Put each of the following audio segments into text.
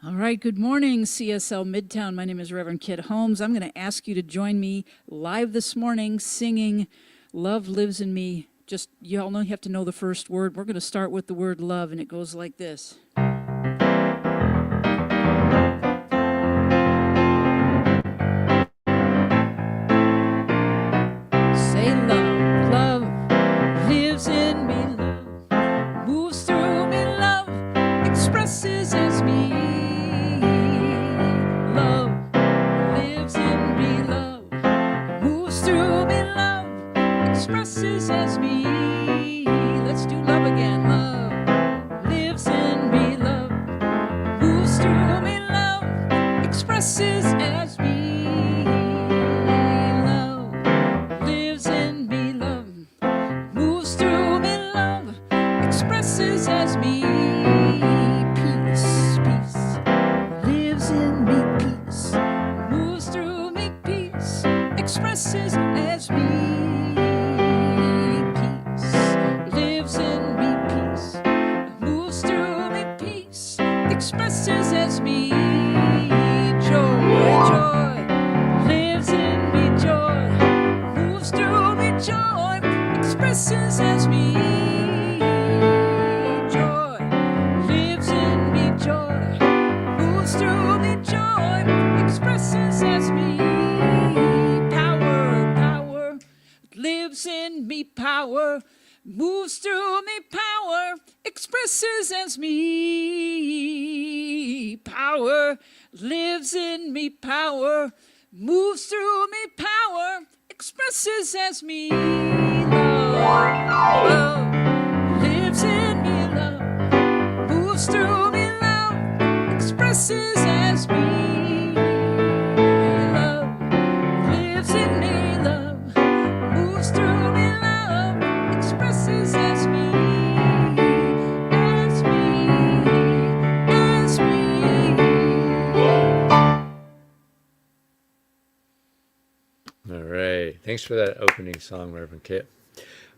All right, good morning, CSL Midtown. My name is Reverend Kit Holmes. I'm going to ask you to join me live this morning singing Love Lives in Me. Just, you all know you have to know the first word. We're going to start with the word love, and it goes like this. Say love, love lives in me, love moves through me, love expresses as me. Expresses as me. Let's do love again. Love lives in me. Love moves through me. Love expresses as me. Love lives in me. Love moves through me. Love expresses as me. Peace, peace lives in me. Peace moves through me. Peace expresses as me. Expresses as me. Joy, joy lives in me. Joy moves through me. Joy expresses as me. Joy lives in me. Joy moves through me. Joy expresses as me. Power, power lives in me. Power moves through me. Power expresses as me. Power lives in me. Power moves through me. Power expresses as me. Love, love lives in me. Love moves through me. Love expresses as me. Love lives in me. Love moves through me. Love expresses as me. All right. Thanks for that opening song, Reverend Kit.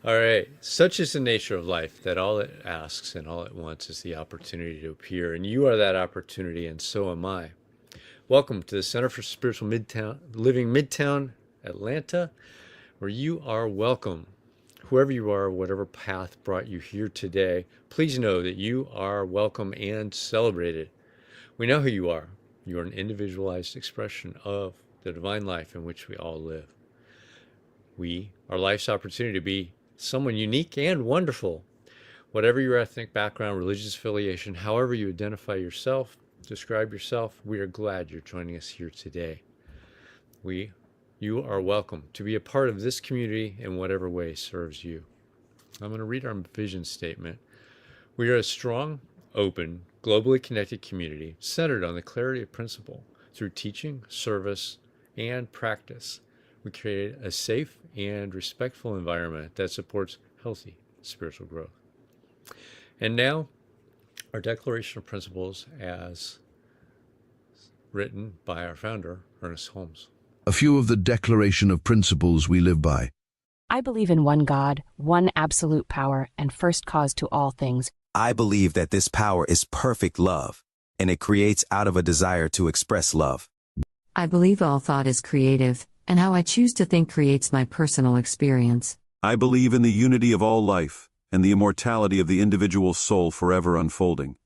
All right. Such is the nature of life that all it asks and all it wants is the opportunity to appear. And you are that opportunity, and so am I. Welcome to the Center for Spiritual Living Midtown, Atlanta, where you are welcome. Whoever you are, whatever path brought you here today, please know that you are welcome and celebrated. We know who you are. You are an individualized expression of the divine life in which we all live. We are life's opportunity to be someone unique and wonderful. Whatever your ethnic background, religious affiliation, however you identify yourself, describe yourself, we are glad you're joining us here today. You are welcome to be a part of this community in whatever way serves you. I'm going to read our vision statement. We are a strong, open, globally connected community centered on the clarity of principle through teaching, service, and practice. We create a safe and respectful environment that supports healthy spiritual growth. And now, our Declaration of Principles as written by our founder, R.Sc.P. Holmes. A few of the Declaration of Principles we live by. I believe in one God, one absolute power, and first cause to all things. I believe that this power is perfect love, and it creates out of a desire to express love. I believe all thought is creative, and how I choose to think creates my personal experience. I believe in the unity of all life, and the immortality of the individual soul forever unfolding.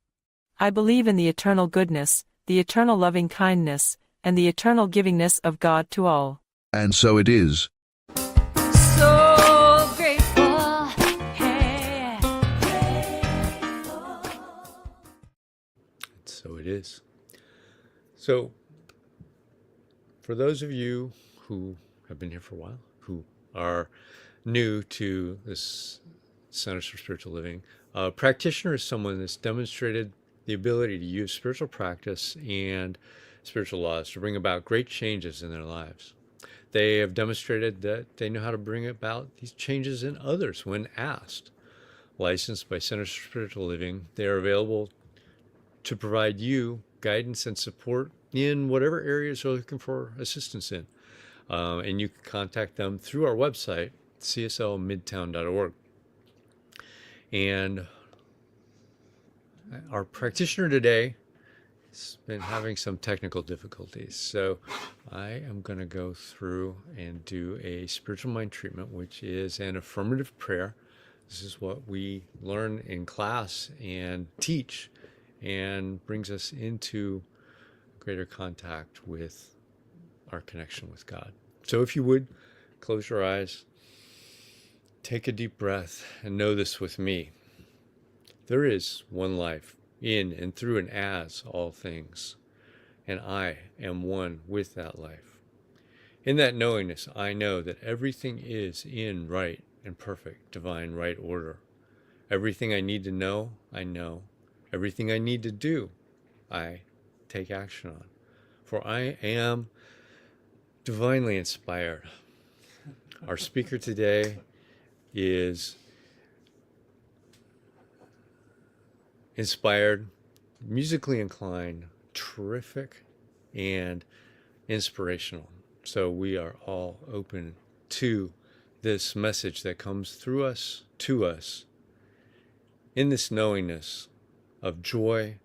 I believe in the eternal goodness, the eternal loving kindness, and the eternal givingness of God to all. And so it is. So grateful. Hey. So it is. So, for those of you who have been here for a while, who are new to this Centers for Spiritual Living, a practitioner is someone that's demonstrated the ability to use spiritual practice and spiritual laws to bring about great changes in their lives. They have demonstrated that they know how to bring about these changes in others when asked. Licensed by Centers for Spiritual Living, they are available to provide you guidance and support in whatever areas you're looking for assistance in. And you can contact them through our website, cslmidtown.org. And our practitioner today has been having some technical difficulties. So I am going to go through and do a spiritual mind treatment, which is an affirmative prayer. This is what we learn in class and teach, and brings us into greater contact with our connection with God. So if you would, close your eyes, take a deep breath, and know this with me. There is one life in and through and as all things, and I am one with that life. In that knowingness, I know that everything is in right and perfect divine right order. Everything I need to know, I know. Everything I need to do, I take action on. For I am divinely inspired. Our speaker today is inspired, musically inclined, terrific, and inspirational. So we are all open to this message that comes through us, to us, in this knowingness of joy,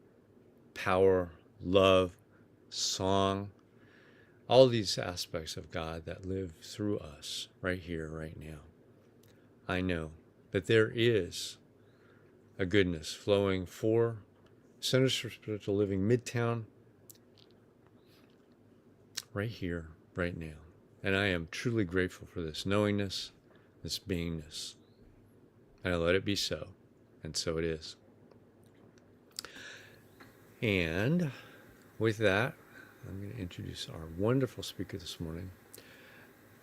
power, love, song, all these aspects of God that live through us right here, right now. I know that there is a goodness flowing for Centers for Spiritual Living Midtown right here, right now. And I am truly grateful for this knowingness, this beingness. And I let it be so. And so it is. And with that, I'm going to introduce our wonderful speaker this morning.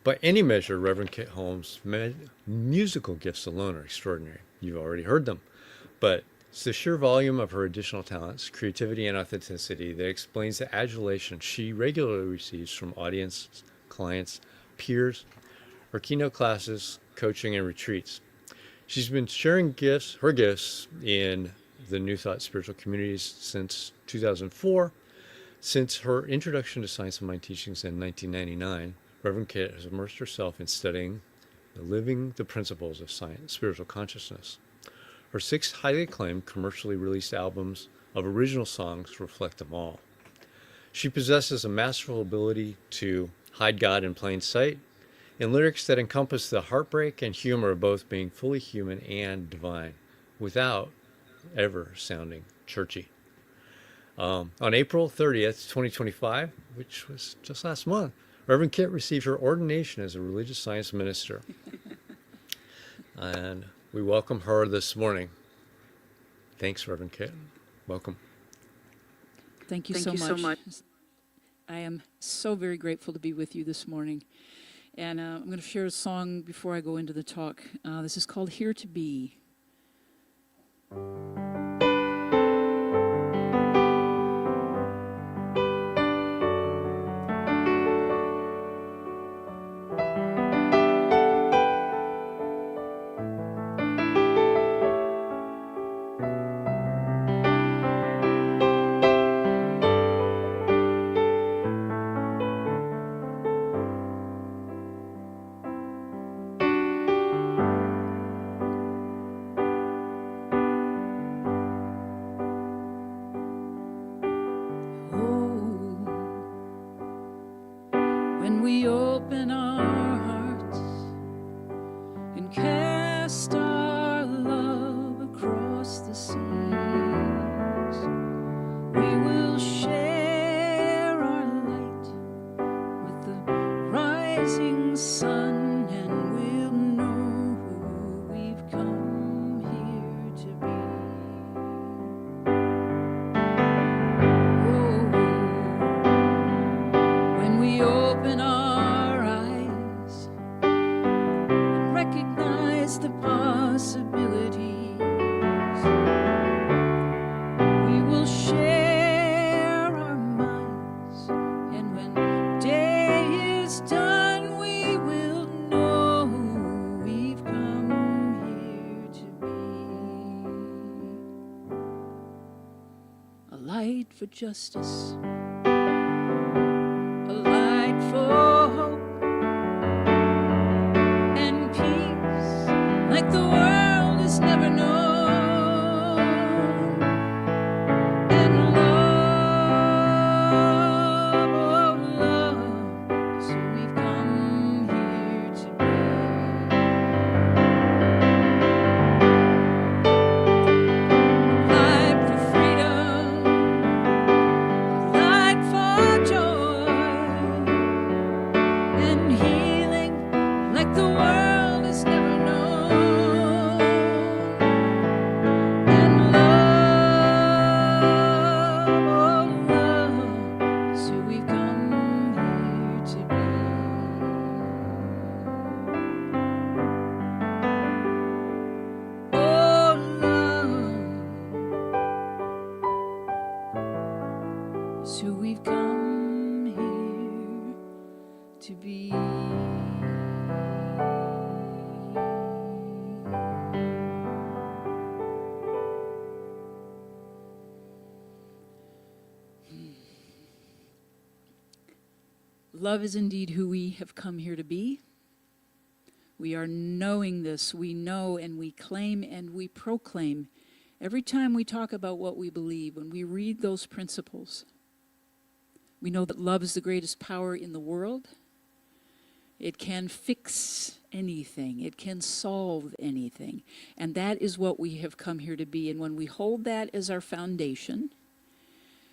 By any measure, Reverend Kit Holmes' musical gifts alone are extraordinary. You've already heard them. But it's the sheer volume of her additional talents, creativity, and authenticity that explains the adulation she regularly receives from audience, clients, peers, her keynote classes, coaching, and retreats. She's been sharing her gifts in the New Thought spiritual communities since 2004. Since her introduction to Science of Mind teachings in 1999, Reverend Kit has immersed herself in studying and living the principles of science, spiritual consciousness. Her 6 highly acclaimed commercially released albums of original songs reflect them all. She possesses a masterful ability to hide God in plain sight in lyrics that encompass the heartbreak and humor of both being fully human and divine, without ever sounding churchy. On April 30th, 2025, which was just last month, Reverend Kit received her ordination as a religious science minister. And we welcome her this morning. Thanks, Reverend Kit. Welcome. Thank you so much. I am so very grateful to be with you this morning. And I'm going to share a song before I go into the talk. This is called Here to Be. light for justice, a light for hope and peace like the world has never known, and love, oh love, so we've come here to be. Light for freedom, light for joy and healing like the world has never known, and love, oh love, so we've come here to be. Oh love, so we've come here to be. Love is indeed who we have come here to be. We are knowing this. We know and we claim and we proclaim. Every time we talk about what we believe, when we read those principles, we know that love is the greatest power in the world. It can fix anything. It can solve anything. And that is what we have come here to be. And when we hold that as our foundation,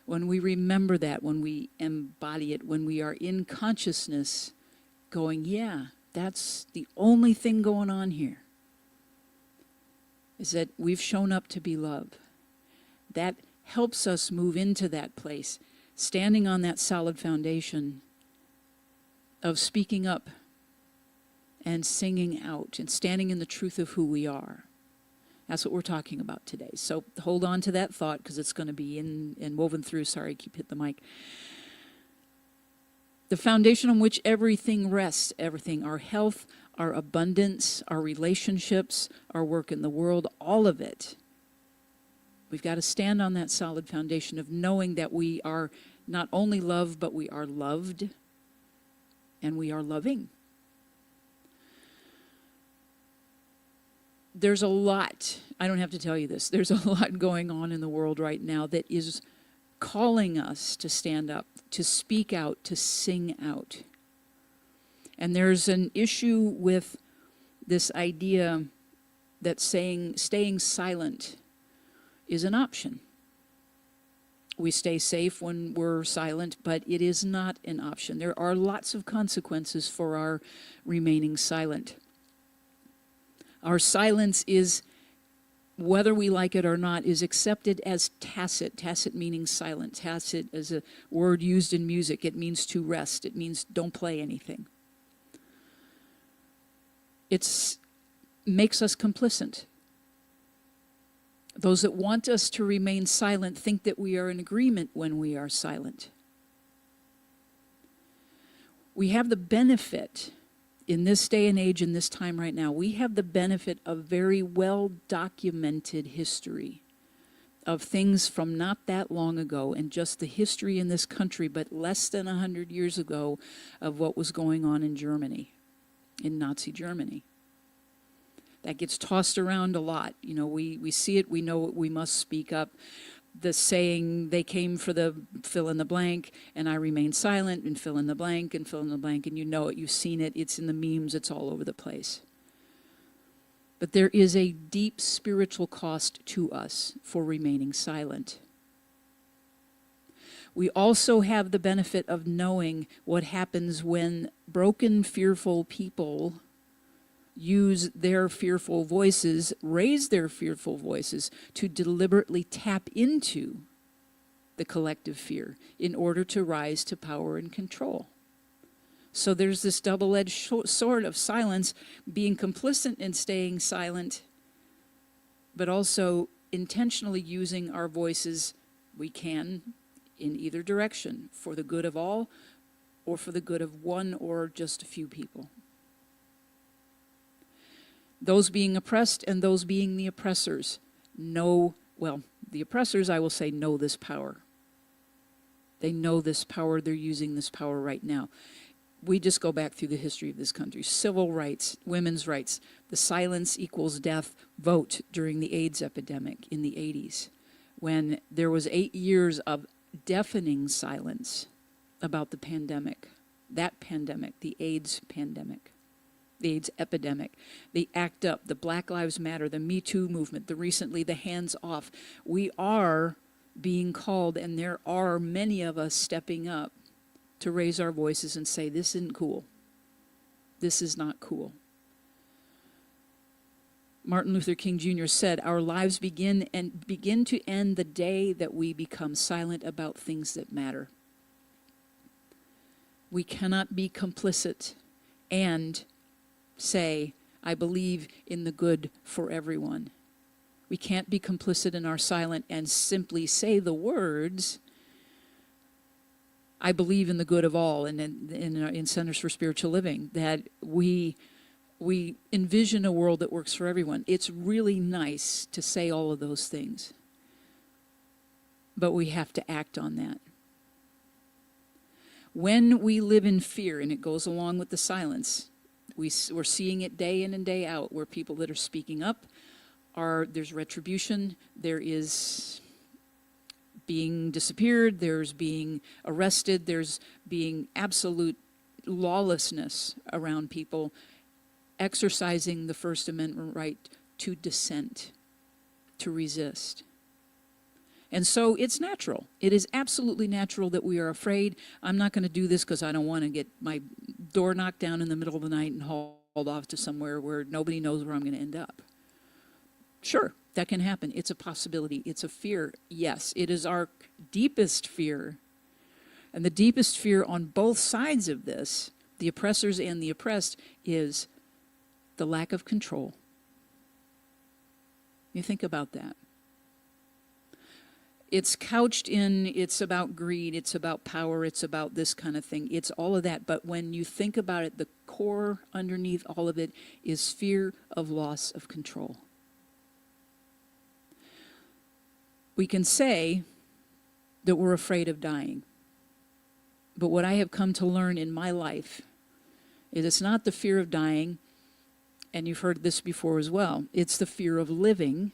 when we remember that, when we embody it, when we are in consciousness going, yeah, that's the only thing going on here, is that we've shown up to be love. That helps us move into that place, standing on that solid foundation of speaking up and singing out and standing in the truth of who we are. That's what we're talking about today. So hold on to that thought, because it's going to be in and woven through. Sorry, keep hitting the mic. The foundation on which everything rests, everything, our health, our abundance, our relationships, our work in the world, all of it. We've got to stand on that solid foundation of knowing that we are not only loved, but we are loved and we are loving. There's a lot, I don't have to tell you this, there's a lot going on in the world right now that is calling us to stand up, to speak out, to sing out. And there's an issue with this idea that staying silent is an option. We stay safe when we're silent, but it is not an option. There are lots of consequences for our remaining silent. Our silence is, whether we like it or not, is accepted as tacit. Tacit meaning silent. Tacit is a word used in music. It means to rest. It means don't play anything. It makes us complicit. Those that want us to remain silent think that we are in agreement when we are silent. We have the benefit, in this day and age, in this time right now, we have the benefit of very well-documented history of things from not that long ago, and just the history in this country, but less than 100 years ago, of what was going on in Germany, in Nazi Germany. That gets tossed around a lot. You know, we see it, we know it, we must speak up. The saying, they came for the fill in the blank, and I remain silent, and fill in the blank, and fill in the blank, and you know it, you've seen it, it's in the memes, it's all over the place. But there is a deep spiritual cost to us for remaining silent. We also have the benefit of knowing what happens when broken, fearful people use their fearful voices, raise their fearful voices to deliberately tap into the collective fear in order to rise to power and control. So there's this double-edged sword of silence, being complicit in staying silent, but also intentionally using our voices, we can, in either direction, for the good of all or for the good of one or just a few people. Those being oppressed and those being the oppressors know, well, the oppressors, I will say, know this power. They know this power. They're using this power right now. We just go back through the history of this country. Civil rights, women's rights, the silence equals death vote during the AIDS epidemic in the 80s, when there was 8 years of deafening silence about the pandemic, that pandemic, the AIDS pandemic, the AIDS epidemic, the ACT UP, the Black Lives Matter, the Me Too movement, the recently the Hands Off. We are being called, and there are many of us stepping up to raise our voices and say, this isn't cool. This is not cool. Martin Luther King Jr. said, our lives begin to end the day that we become silent about things that matter. We cannot be complicit and say, I believe in the good for everyone. We can't be complicit in our silence and simply say the words, I believe in the good of all, and in Centers for Spiritual Living, that we envision a world that works for everyone. It's really nice to say all of those things, but we have to act on that. When we live in fear, and it goes along with the silence, we're seeing it day in and day out, where people that are speaking up there's retribution, there is being disappeared, there's being arrested, there's being absolute lawlessness around people exercising the First Amendment right to dissent, to resist. And so it's natural. It is absolutely natural that we are afraid. I'm not going to do this because I don't want to get my door knocked down in the middle of the night and hauled off to somewhere where nobody knows where I'm going to end up. Sure, that can happen. It's a possibility. It's a fear. Yes, it is our deepest fear. And the deepest fear on both sides of this, the oppressors and the oppressed, is the lack of control. You think about that. It's couched in, it's about greed, it's about power, it's about this kind of thing. It's all of that. But when you think about it, the core underneath all of it is fear of loss of control. We can say that we're afraid of dying. But what I have come to learn in my life is it's not the fear of dying, and you've heard this before as well. It's the fear of living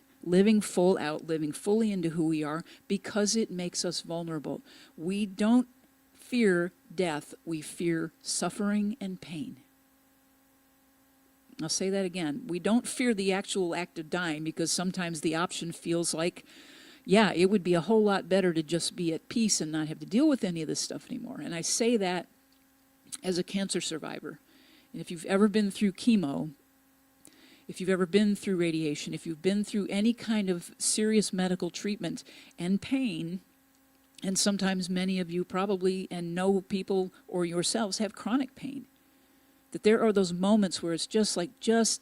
full out, living fully into who we are, because it makes us vulnerable. We don't fear death, we fear suffering and pain. I'll say that again. We don't fear the actual act of dying, because sometimes the option feels like, yeah, it would be a whole lot better to just be at peace and not have to deal with any of this stuff anymore. And I say that as a cancer survivor. And if you've ever been through chemo, if you've ever been through radiation, if you've been through any kind of serious medical treatment and pain, and sometimes many of you probably and know people or yourselves have chronic pain, that there are those moments where it's just like,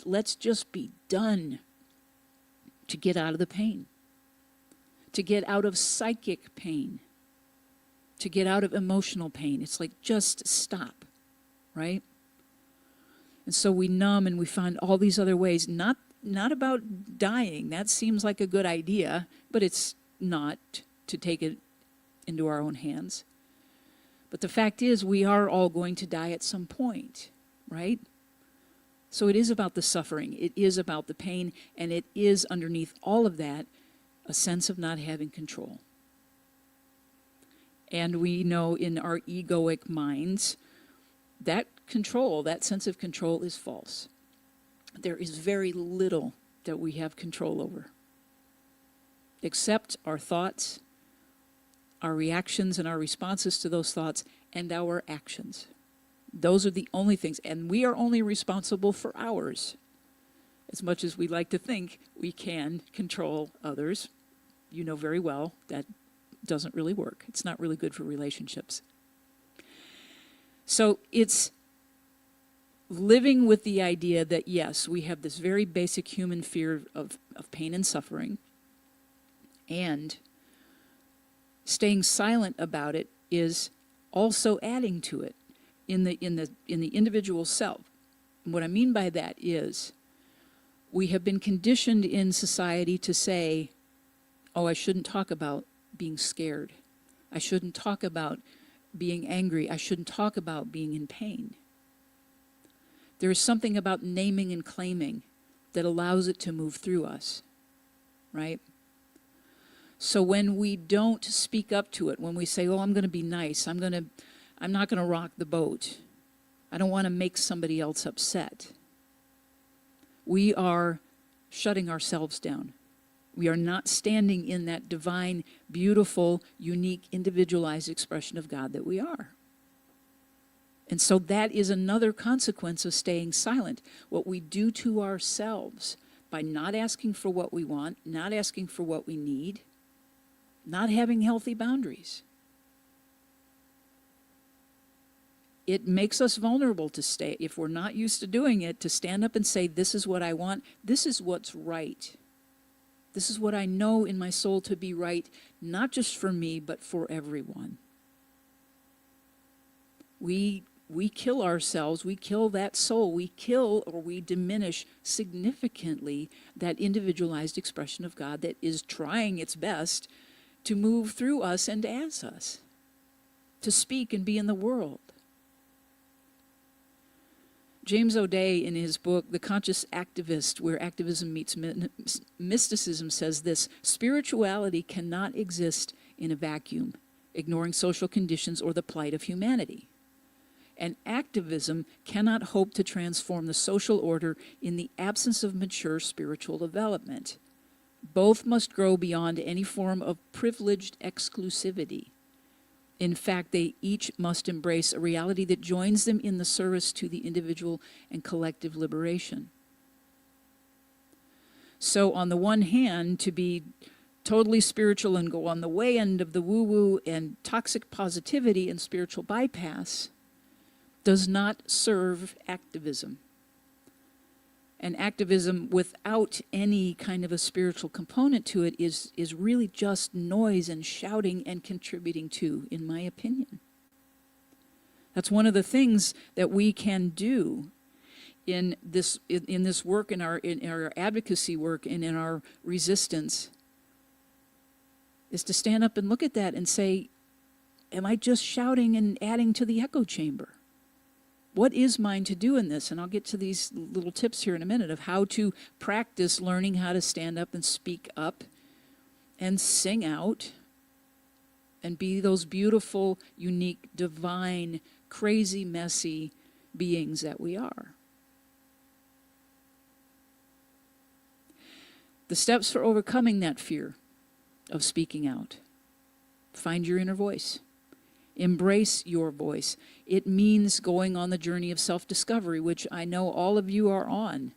let's just be done, to get out of the pain, to get out of psychic pain, to get out of emotional pain. It's like, just stop, right? And so we numb and we find all these other ways, not about dying. That seems like a good idea, but it's not, to take it into our own hands. But the fact is, we are all going to die at some point, right? So it is about the suffering. It is about the pain. And it is, underneath all of that, a sense of not having control. And we know in our egoic minds that control, that sense of control, is false. There is very little that we have control over, except our thoughts, our reactions and our responses to those thoughts, and our actions. Those are the only things, and we are only responsible for ours. As much as we like to think we can control others, you know very well that doesn't really work. It's not really good for relationships. So it's living with the idea that, yes, we have this very basic human fear of pain and suffering, and staying silent about it is also adding to it in the individual self. And what I mean by that is, we have been conditioned in society to say, oh, I shouldn't talk about being scared. I shouldn't talk about being angry. I shouldn't talk about being in pain. There is something about naming and claiming that allows it to move through us, right? So when we don't speak up to it, when we say, oh, I'm going to be nice, I'm not going to rock the boat, I don't want to make somebody else upset, we are shutting ourselves down. We are not standing in that divine, beautiful, unique, individualized expression of God that we are. And so that is another consequence of staying silent. What we do to ourselves by not asking for what we want, not asking for what we need, not having healthy boundaries. It makes us vulnerable to stay, if we're not used to doing it, to stand up and say, this is what I want, this is what's right. This is what I know in my soul to be right, not just for me, but for everyone. We kill ourselves, we kill that soul, we kill or we diminish significantly that individualized expression of God that is trying its best to move through us and as us, to speak and be in the world. James O'Day, in his book, The Conscious Activist, Where Activism Meets Mysticism, says this: spirituality cannot exist in a vacuum, ignoring social conditions or the plight of humanity. And activism cannot hope to transform the social order in the absence of mature spiritual development. Both must grow beyond any form of privileged exclusivity. In fact, they each must embrace a reality that joins them in the service to the individual and collective liberation. So on the one hand, to be totally spiritual and go on the way end of the woo-woo and toxic positivity and spiritual bypass does not serve activism. And activism without any kind of a spiritual component to it is really just noise and shouting and contributing to, in my opinion. That's one of the things that we can do in this work, in our advocacy work, and in our resistance, is to stand up and look at that and say, am I just shouting and adding to the echo chamber? What is mine to do in this? And I'll get to these little tips here in a minute of how to practice learning how to stand up and speak up and sing out and be those beautiful, unique, divine, crazy, messy beings that we are. The steps for overcoming that fear of speaking out: find your inner voice. Embrace your voice. It means going on the journey of self-discovery, which I know all of you are on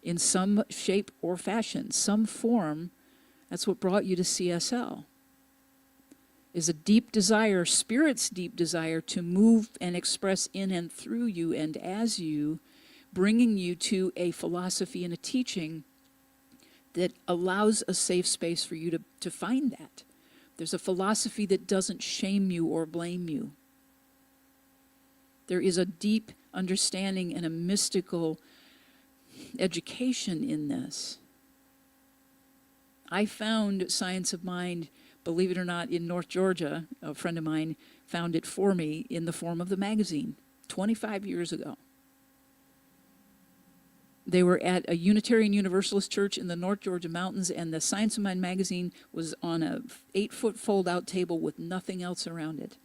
in some shape or fashion, some form. That's what brought you to CSL, is a deep desire, Spirit's deep desire, to move and express in and through you and as you, bringing you to a philosophy and a teaching that allows a safe space for you to find that. There's a philosophy that doesn't shame you or blame you. There is a deep understanding and a mystical education in this. I found Science of Mind, believe it or not, in North Georgia. A friend of mine found it for me in the form of the magazine 25 years ago. They were at a Unitarian Universalist church in the North Georgia mountains, and the Science of Mind magazine was on a 8-foot fold-out table with nothing else around it.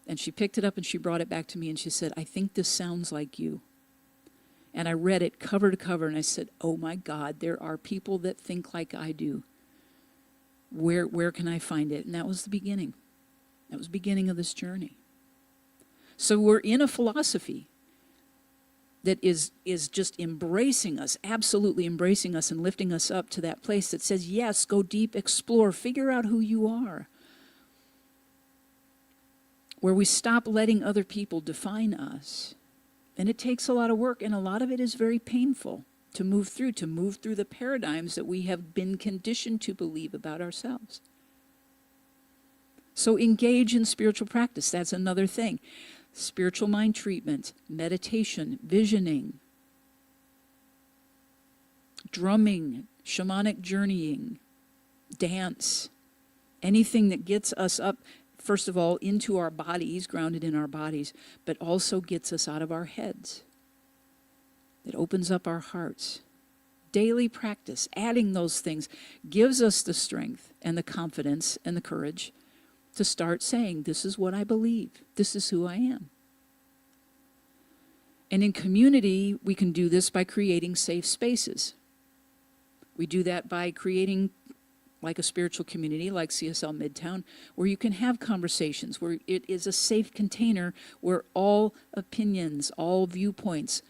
And she picked it up and she brought it back to me and she said, I think this sounds like you. And I read it cover to cover and I said, oh my God, there are people that think like I do. Where can I find it? And that was the beginning. That was the beginning of this journey. So we're in a philosophy that is just embracing us, absolutely embracing us and lifting us up to that place that says, yes, go deep, explore, figure out who you are. Where we stop letting other people define us. And it takes a lot of work, and a lot of it is very painful to move through the paradigms that we have been conditioned to believe about ourselves. So engage in spiritual practice. That's another thing. Spiritual mind treatment, meditation, visioning, drumming, shamanic journeying, dance, anything that gets us up first of all, into our bodies, grounded in our bodies, but also gets us out of our heads. It opens up our hearts. Daily practice, adding those things, gives us the strength and the confidence and the courage to start saying, this is what I believe. This is who I am. And in community, we can do this by creating safe spaces. We do that by creating like a spiritual community like CSL Midtown, where you can have conversations, where it is a safe container where all opinions, all viewpoints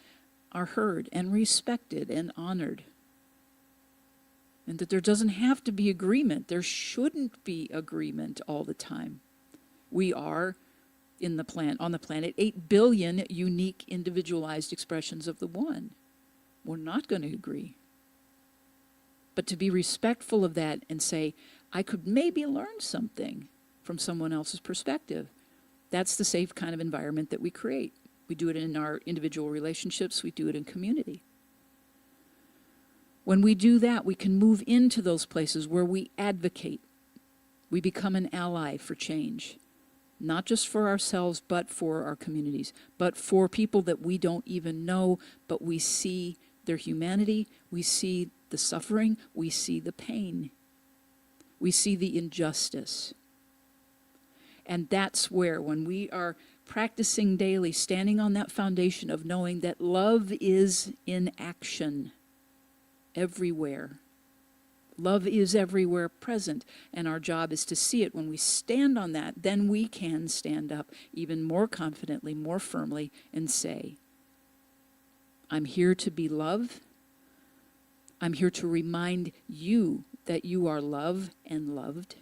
are heard and respected and honored. And that there doesn't have to be agreement. There shouldn't be agreement all the time. We are on the planet 8 billion unique individualized expressions of the one. We're not going to agree. But to be respectful of that and say, I could maybe learn something from someone else's perspective. That's the safe kind of environment that we create. We do it in our individual relationships. We do it in community. When we do that, we can move into those places where we advocate. We become an ally for change, not just for ourselves, but for our communities, but for people that we don't even know, but we see their humanity, we see the suffering, we see the pain, we see the injustice. And that's where, when we are practicing daily, standing on that foundation of knowing that love is in action, everywhere. Love is everywhere present, and our job is to see it. When we stand on that, then we can stand up even more confidently, more firmly, and say, I'm here to be love. I'm here to remind you that you are love and loved.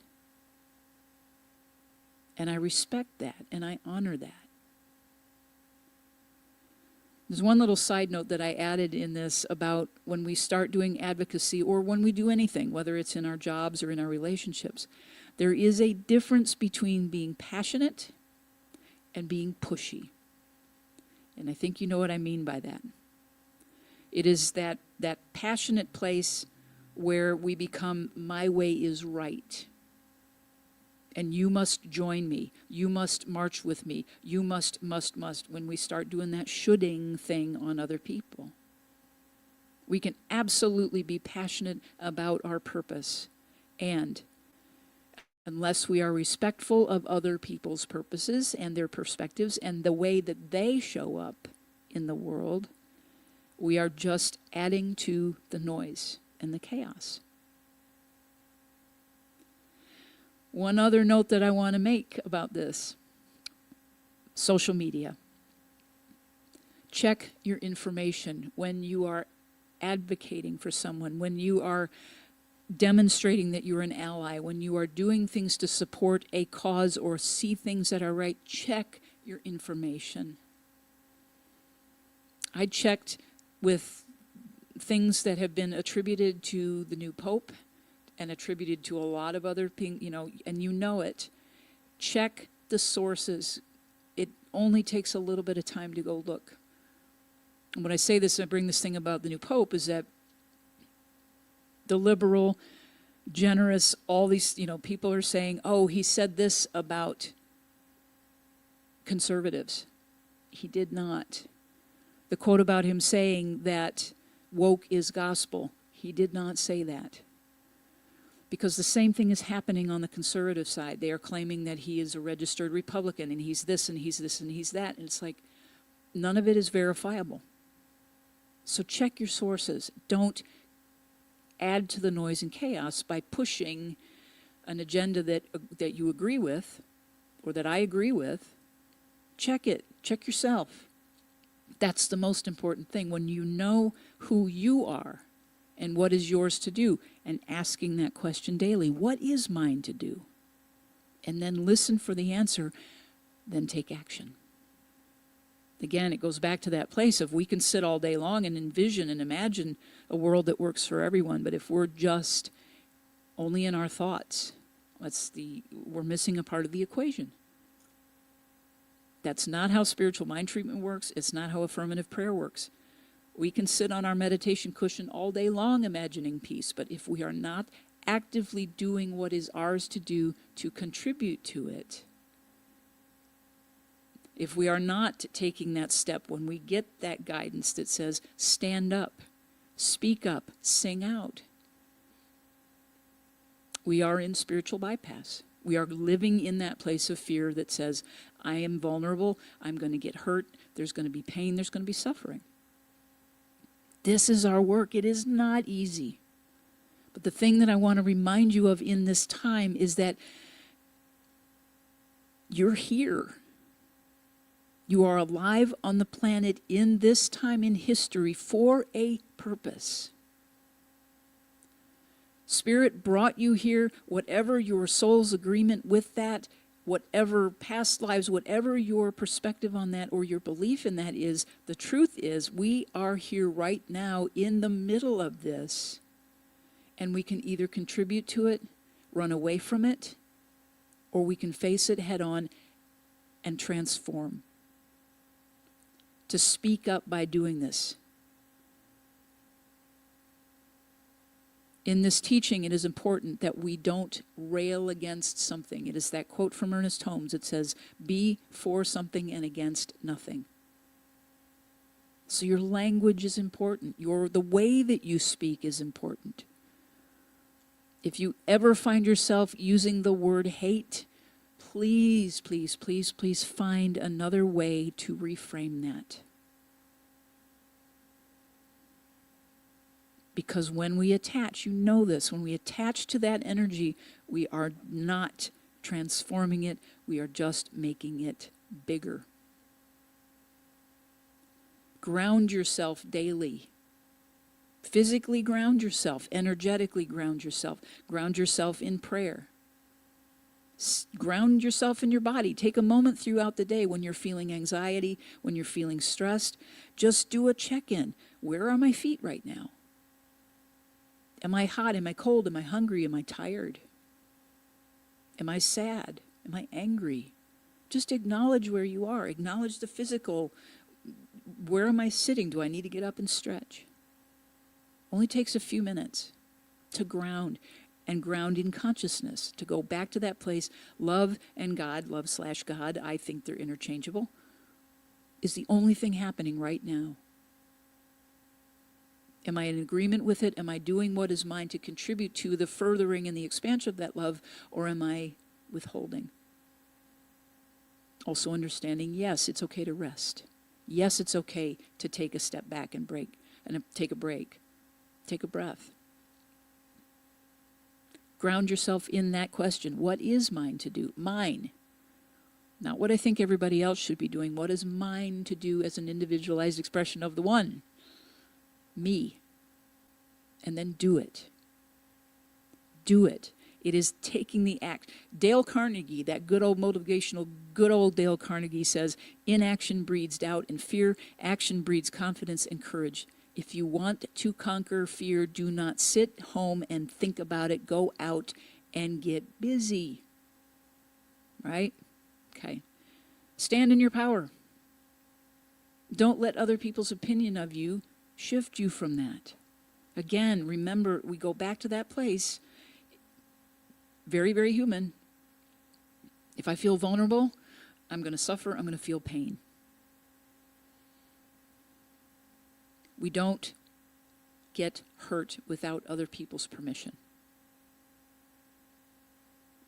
And I respect that, and I honor that. There's one little side note that I added in this about when we start doing advocacy, or when we do anything, whether it's in our jobs or in our relationships. There is a difference between being passionate and being pushy. And I think you know what I mean by that. It is that passionate place where we become, my way is right. And you must join me. You must march with me. You must, when we start doing that shoulding thing on other people. We can absolutely be passionate about our purpose. And unless we are respectful of other people's purposes and their perspectives and the way that they show up in the world, we are just adding to the noise and the chaos. One other note that I want to make about this: social media. Check your information when you are advocating for someone, when you are demonstrating that you're an ally, when you are doing things to support a cause or see things that are right. Check your information. I checked with things that have been attributed to the new Pope and attributed to a lot of other things, and you know it. Check the sources. It only takes a little bit of time to go look. And when I say this, I bring this thing about the new Pope, is that the liberal, generous, all these, people are saying, oh, he said this about conservatives. He did not. The quote about him saying that woke is gospel, he did not say that. Because the same thing is happening on the conservative side. They are claiming that he is a registered Republican and he's this and he's this and he's that. And it's like, none of it is verifiable. So check your sources. Don't add to the noise and chaos by pushing an agenda that you agree with or that I agree with. Check it. Check yourself. That's the most important thing. When you know who you are and what is yours to do, and asking that question daily, what is mine to do? And then listen for the answer, then take action. Again, it goes back to that place of, we can sit all day long and envision and imagine a world that works for everyone, but if we're just only in our thoughts, we're missing a part of the equation. That's not how spiritual mind treatment works. It's not how affirmative prayer works. We can sit on our meditation cushion all day long imagining peace, but if we are not actively doing what is ours to do to contribute to it, if we are not taking that step when we get that guidance that says, stand up, speak up, sing out, we are in spiritual bypass. We are living in that place of fear that says, I am vulnerable, I'm going to get hurt, there's going to be pain, there's going to be suffering. This is our work. It is not easy. But the thing that I want to remind you of in this time is that you're here. You are alive on the planet in this time in history for a purpose. Spirit brought you here, whatever your soul's agreement with that, whatever past lives, whatever your perspective on that or your belief in that is, the truth is we are here right now in the middle of this, and we can either contribute to it, run away from it, or we can face it head on and transform. To speak up by doing this. In this teaching, it is important that we don't rail against something. It is that quote from R.Sc. Holmes. It says, be for something and against nothing. So your language is important. The way that you speak is important. If you ever find yourself using the word hate, please, please, please, please find another way to reframe that. Because when we attach, you know this, when we attach to that energy, we are not transforming it, we are just making it bigger. Ground yourself daily. Physically ground yourself, energetically ground yourself in prayer. Ground yourself in your body. Take a moment throughout the day when you're feeling anxiety, when you're feeling stressed. Just do a check-in. Where are my feet right now? Am I hot? Am I cold? Am I hungry? Am I tired? Am I sad? Am I angry? Just acknowledge where you are. Acknowledge the physical. Where am I sitting? Do I need to get up and stretch? Only takes a few minutes to ground, and ground in consciousness, to go back to that place. Love and God, love/God, I think they're interchangeable, is the only thing happening right now. Am I in agreement with it? Am I doing what is mine to contribute to the furthering and the expansion of that love, or am I withholding? Also understanding, yes, it's okay to rest. Yes, it's okay to take a step back and take a break. Take a breath. Ground yourself in that question. What is mine to do? Mine. Not what I think everybody else should be doing. What is mine to do as an individualized expression of the one? Me. And then do it. Do it. It is taking the act. Dale Carnegie, that good old motivational, good old Dale Carnegie says, inaction breeds doubt and fear. Action breeds confidence and courage. If you want to conquer fear, do not sit home and think about it. Go out and get busy. Right? Okay. Stand in your power. Don't let other people's opinion of you shift you from that. Again, remember, we go back to that place. Very, very human. If I feel vulnerable, I'm going to suffer, I'm going to feel pain. We don't get hurt without other people's permission.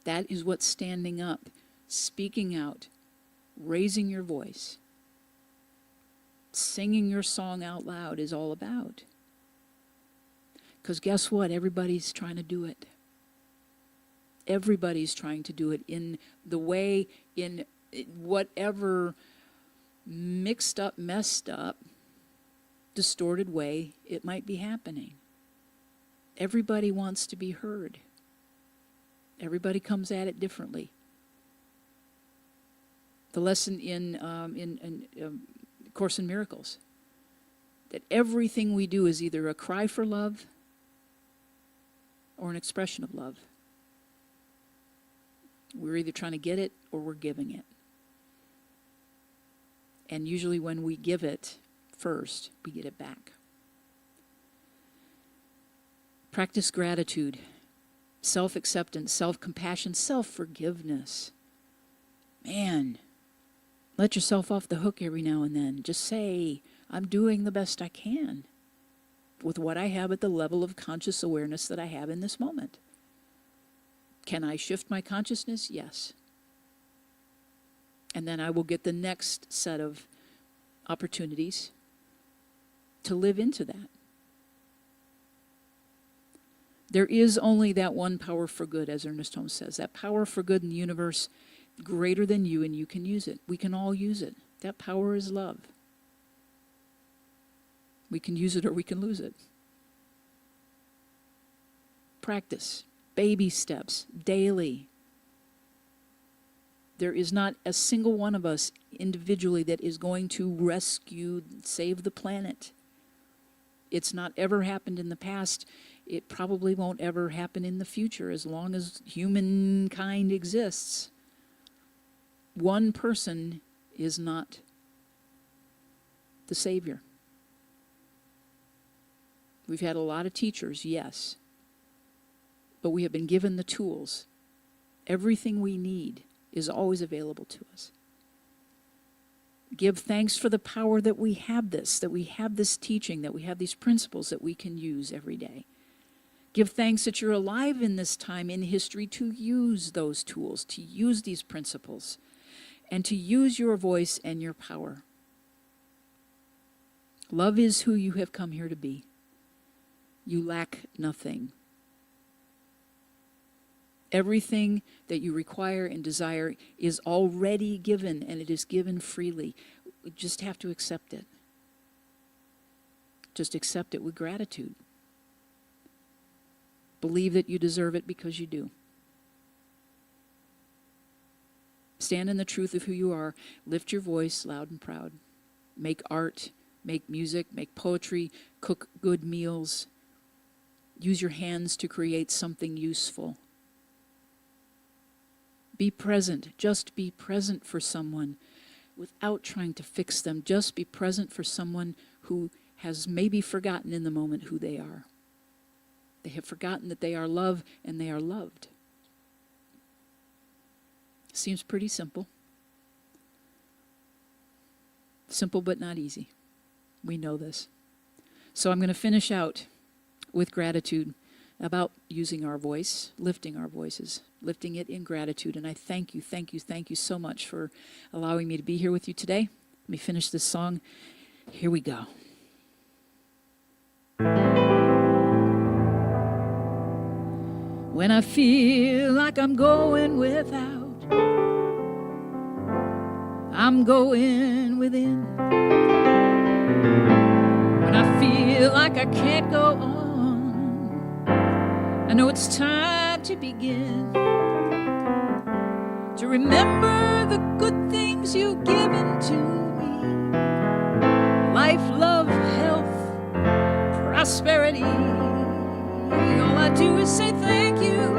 That is what standing up, speaking out, raising your voice, singing your song out loud is all about. Because guess what? Everybody's trying to do it. Everybody's trying to do it in the way, in whatever mixed up, messed up, distorted way it might be happening. Everybody wants to be heard. Everybody comes at it differently. The lesson in Course in Miracles, that everything we do is either a cry for love or an expression of love. We're either trying to get it or we're giving it. And usually when we give it first, we get it back. Practice gratitude, self-acceptance, self-compassion, self-forgiveness. Man, Let yourself off the hook every now and then. Just say, I'm doing the best I can with what I have at the level of conscious awareness that I have in this moment. Can I shift my consciousness? Yes. And then I will get the next set of opportunities to live into that. There is only that one power for good, as Ernest Holmes says. That power for good in the universe, greater than you, and you can use it. We can all use it. That power is love. We can use it or we can lose it. Practice. Baby steps. Daily. There is not a single one of us individually that is going to rescue, save the planet. It's not ever happened in the past. It probably won't ever happen in the future as long as humankind exists. One person is not the savior. We've had a lot of teachers, yes, but we have been given the tools. Everything we need is always available to us. Give thanks for the power that we have this teaching, that we have these principles that we can use every day. Give thanks that you're alive in this time in history to use those tools, to use these principles, and to use your voice and your power. Love is who you have come here to be. You lack nothing. Everything that you require and desire is already given, and it is given freely. We just have to accept it. Just accept it with gratitude. Believe that you deserve it because you do. Stand in the truth of who you are. Lift your voice loud and proud. Make art, make music, make poetry, cook good meals. Use your hands to create something useful. Be present. Just be present for someone without trying to fix them. Just be present for someone who has maybe forgotten in the moment who they are. They have forgotten that they are love and they are loved. Seems pretty simple. Simple but not easy. We know this. So I'm going to finish out with gratitude about using our voice, lifting our voices, lifting it in gratitude. And I thank you so much for allowing me to be here with you today. Let me finish this song. Here we go. When I feel like I'm going without, I'm going within. When I feel like I can't go on, I know it's time to begin. To remember the good things you've given to me. Life, love, health, prosperity. All I do is say thank you.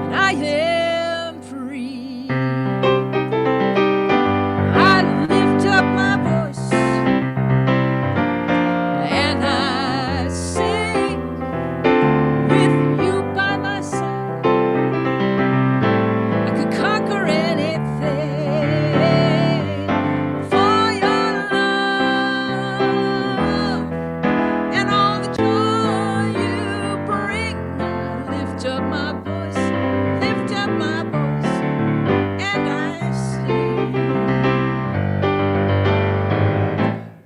And I am free. I lift up my voice and I sing with you by my side. I could conquer anything for your love and all the joy you bring. I lift up my voice, and I sing.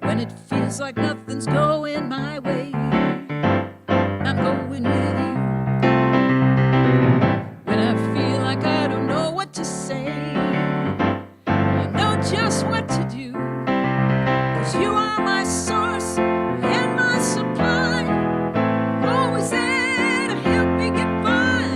When it feels like nothing's going my way, I'm going with you. When I feel like I don't know what to say, I know just what to do. 'Cause you are my source and my supply. Always there to help me get by.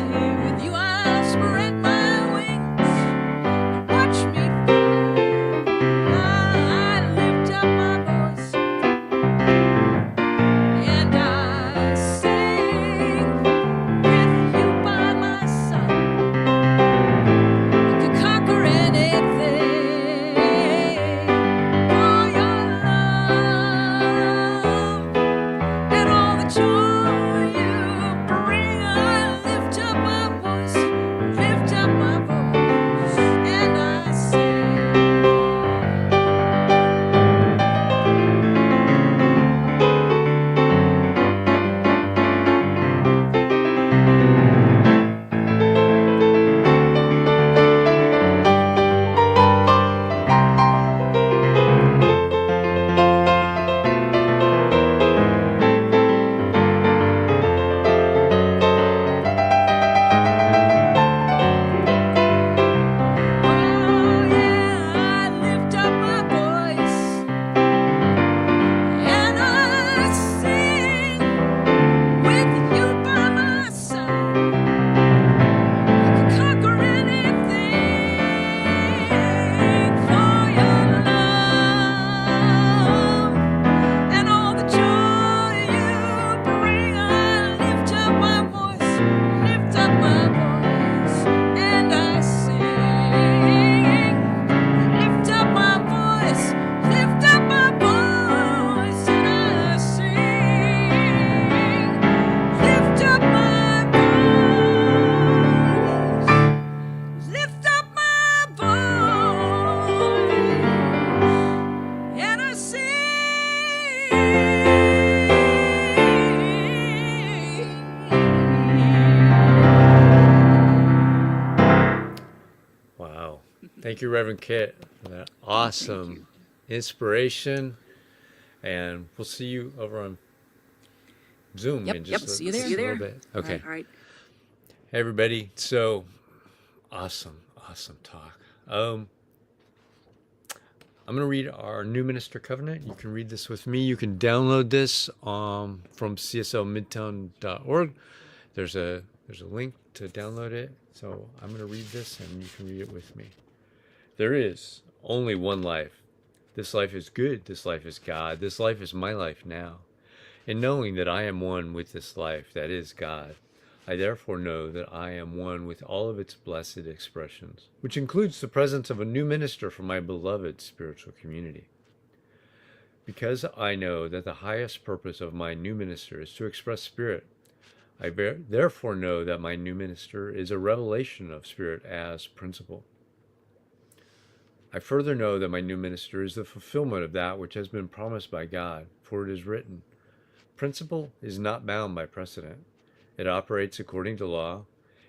Thank you, Reverend Kit, for that awesome inspiration. And we'll see you over on Zoom in just See you there. a little bit. Okay. All right. Hey, everybody. So awesome talk. I'm going to read our New Minister Covenant. You can read this with me. You can download this from CSLMidtown.org. There's a link to download it. So I'm going to read this and you can read it with me. There is only one life. This life is good. This life is God. This life is my life now. And knowing that I am one with this life, that is God, I therefore know that I am one with all of its blessed expressions, which includes the presence of a new minister for my beloved spiritual community. Because I know that the highest purpose of my new minister is to express spirit, I therefore know that my new minister is a revelation of spirit as principle. I further know that my new minister is the fulfillment of that which has been promised by God, for it is written, principle is not bound by precedent. It operates according to law,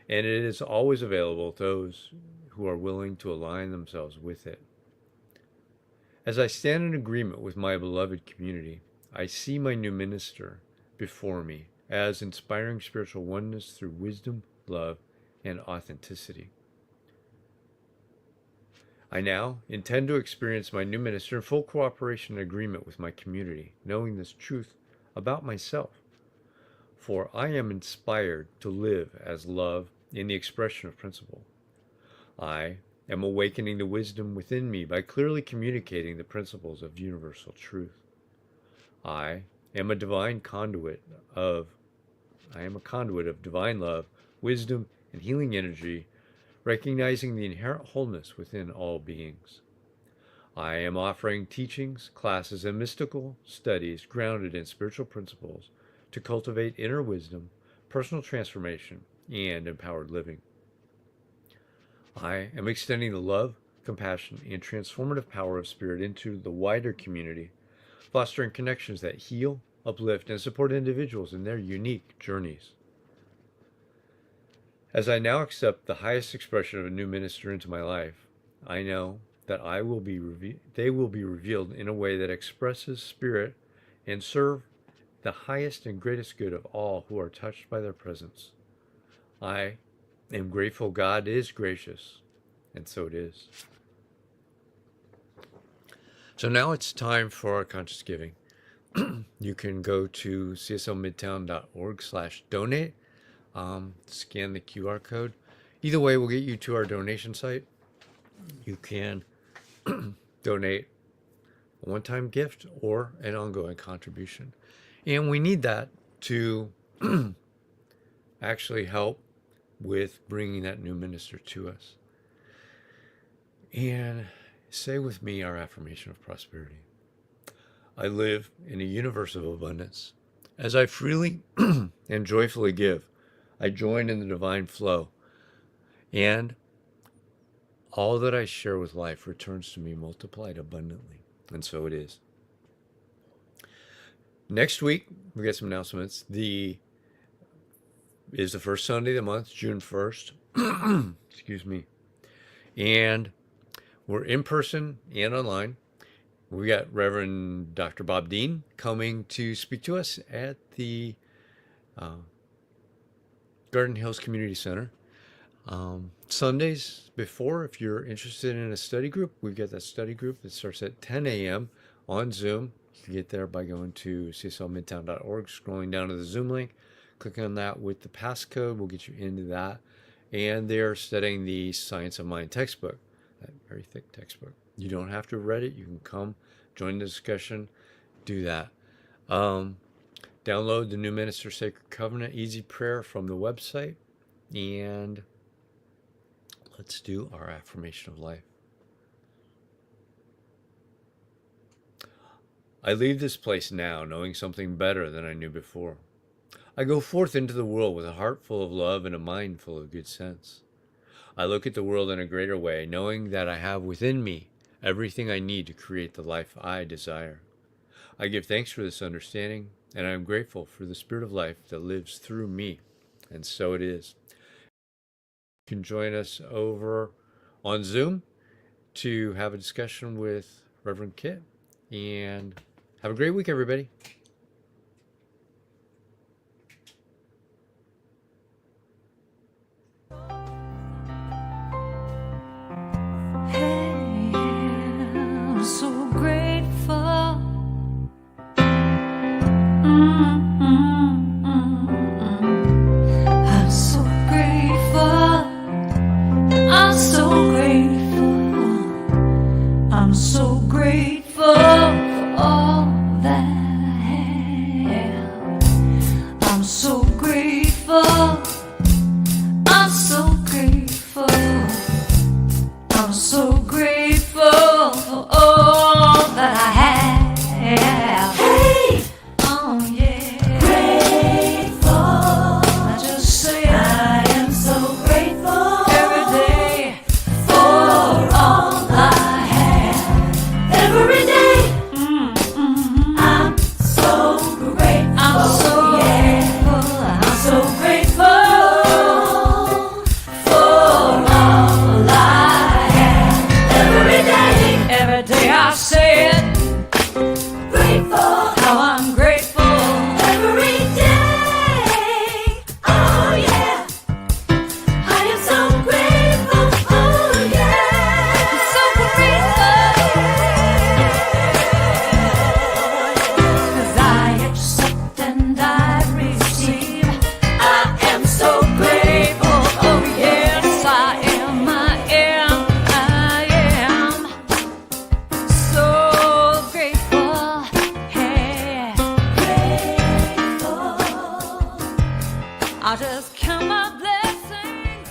and it is always available to those who are willing to align themselves with it. As I stand in agreement with my beloved community, I see my new minister before me as inspiring spiritual oneness through wisdom, love, and authenticity. I now intend to experience my new minister in full cooperation and agreement with my community, knowing this truth about myself. For I am inspired to live as love in the expression of principle. I am awakening the wisdom within me by clearly communicating the principles of universal truth. I am a conduit of divine love, wisdom, and healing energy, recognizing the inherent wholeness within all beings. I am offering teachings, classes, and mystical studies grounded in spiritual principles to cultivate inner wisdom, personal transformation, and empowered living. I am extending the love, compassion, and transformative power of spirit into the wider community, fostering connections that heal, uplift, and support individuals in their unique journeys. As I now accept the highest expression of a new minister into my life, I know that they will be revealed in a way that expresses spirit and serve the highest and greatest good of all who are touched by their presence. I am grateful God is gracious, and so it is. So now it's time for our conscious giving. You can go to cslmidtown.org/donate, scan the QR code. Either way will get you to our donation site. You can donate a one-time gift or an ongoing contribution. And we need that to actually help with bringing that new minister to us. And say with me our affirmation of prosperity. I live in a universe of abundance. As I freely and joyfully give, I join in the divine flow, and all that I share with life returns to me multiplied abundantly. And so it is. Next week, we got some announcements. Is the first Sunday of the month, June 1st. Excuse me. And we're in person and online. We got Reverend Dr. Bob Dean coming to speak to us at the Garden Hills Community Center. Sundays before, if you're interested in a study group, we've got that study group that starts at 10 a.m. on Zoom. You can get there by going to cslmidtown.org, scrolling down to the Zoom link. Click on that with the passcode. We'll get you into that. And they're studying the Science of Mind textbook, that very thick textbook. You don't have to have read it. You can come, join the discussion, do that. Download the New Minister Sacred Covenant Easy Prayer from the website. And let's do our affirmation of life. I leave this place now knowing something better than I knew before. I go forth into the world with a heart full of love and a mind full of good sense. I look at the world in a greater way, knowing that I have within me everything I need to create the life I desire. I give thanks for this understanding, and I am grateful for the spirit of life that lives through me. And so it is. You can join us over on Zoom to have a discussion with Reverend Kit. And have a great week, everybody. I'm so grateful. I'm so grateful. I'm so grateful. I'm so grateful for all that I have. I'm so grateful. I'm so grateful. I'm so grateful for all that I have. Hey, oh yeah, grateful. I just say I am so grateful every day for all I have. Every day, I'm so grateful. I'm so grateful. I'm so grateful for all I have. Every day I say it. Grateful. How I'm grateful. Every day. Oh yeah. I am so grateful. Oh yeah. I'm so grateful. 'Cause I accept and I receive. I am so grateful. Oh yes, I am. I am. So grateful, hey, grateful. I'll just count my blessings.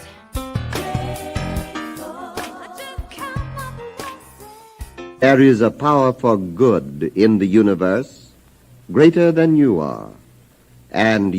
Grateful. I just count my blessings. There is a power for good in the universe greater than you are, and